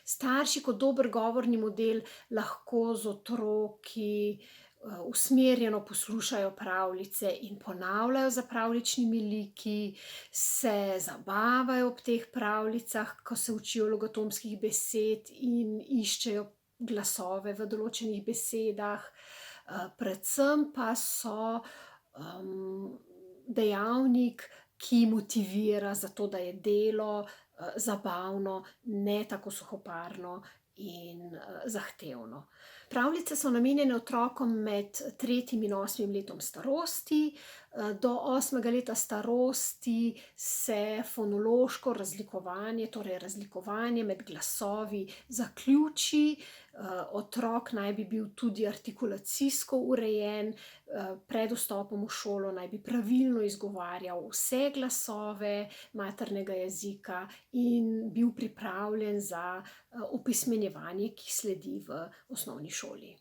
Starši kot dober govorni model lahko z otroki usmerjeno poslušajo pravljice in ponavljajo za pravljičnimi liki, se zabavajo ob teh pravljicah, ko se učijo logatomskih besed in iščejo glasove v določenih besedah. Predvsem pa so dejavnik, ki motivira za to, da je delo zabavno, ne tako suhoparno in zahtevno. Pravljice so namenjene otrokom med 3. in 8. letom starosti. Do 8. leta starosti se fonološko razlikovanje, torej razlikovanje med glasovi zaključi. Otrok naj bi bil tudi artikulacijsko urejen, pred vstopom v šolo naj bi pravilno izgovarjal vse glasove maternega jezika in bil pripravljen za opismenjevanje, ki sledi v osnovni šoli.